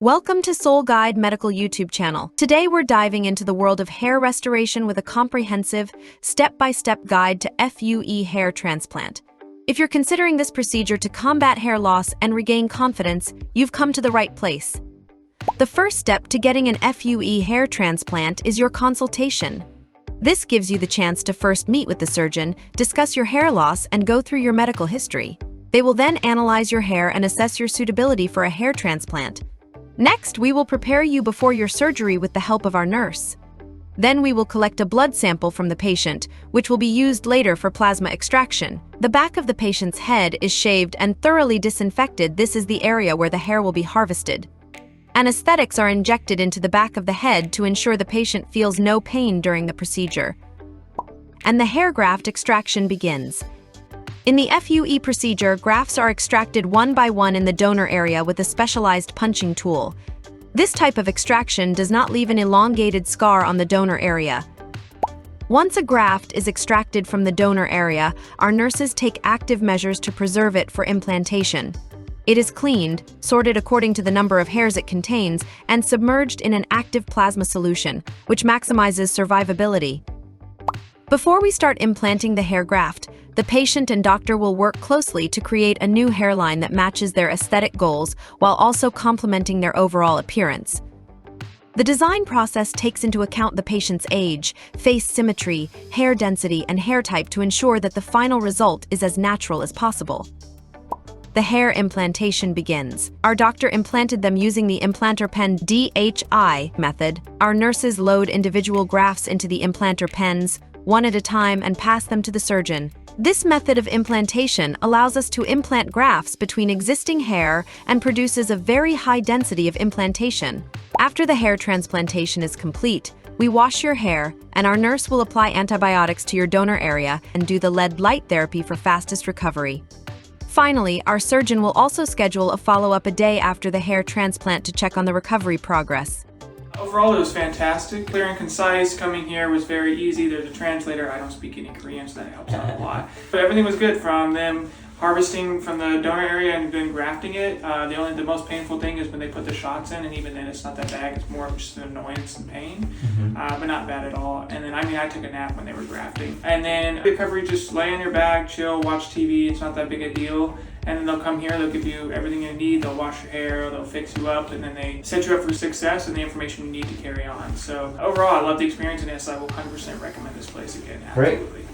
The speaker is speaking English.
Welcome to Soul Guide Medical YouTube channel. Today we're diving into the world of hair restoration with a comprehensive, step-by-step guide to FUE hair transplant. If you're considering this procedure to combat hair loss and regain confidence, you've come to the right place. The first step to getting an FUE hair transplant is your consultation. This gives you the chance to first meet with the surgeon, discuss your hair loss, and go through your medical history. They will then analyze your hair and assess your suitability for a hair transplant. Next, we will prepare you before your surgery with the help of our nurse. Then we will collect a blood sample from the patient, which will be used later for plasma extraction. The back of the patient's head is shaved and thoroughly disinfected. This is the area where the hair will be harvested. Anesthetics are injected into the back of the head to ensure the patient feels no pain during the procedure. And the hair graft extraction begins. In the FUE procedure, grafts are extracted one by one in the donor area with a specialized punching tool. This type of extraction does not leave an elongated scar on the donor area. Once a graft is extracted from the donor area, our nurses take active measures to preserve it for implantation. It is cleaned, sorted according to the number of hairs it contains, and submerged in an active plasma solution, which maximizes survivability. Before we start implanting the hair graft, the patient and doctor will work closely to create a new hairline that matches their aesthetic goals while also complementing their overall appearance. The design process takes into account the patient's age, face symmetry, hair density, and hair type to ensure that the final result is as natural as possible. The hair implantation begins. Our doctor implanted them using the implanter pen DHI method. Our nurses load individual grafts into the implanter pens, one at a time, and pass them to the surgeon. This method of implantation allows us to implant grafts between existing hair and produces a very high density of implantation. After the hair transplantation is complete, we wash your hair, and our nurse will apply antibiotics to your donor area and do the lead light therapy for fastest recovery. Finally, our surgeon will also schedule a follow-up a day after the hair transplant to check on the recovery progress. Overall, it was fantastic. Clear and concise. Coming here was very easy. There's a translator. I don't speak any Korean, so that helps out a lot. But everything was good, from them harvesting from the donor area and then grafting it. The most painful thing is when they put the shots in, and even then it's not that bad. It's more of just an annoyance and pain, but not bad at all. And then, I took a nap when they were grafting. And then recovery, just lay on your back, chill, watch TV. It's not that big a deal. And then they'll come here, they'll give you everything you need, they'll wash your hair, they'll fix you up, and then they set you up for success and the information you need to carry on. So overall, I love the experience, and yes, I will 100% recommend this place again. Absolutely. Great.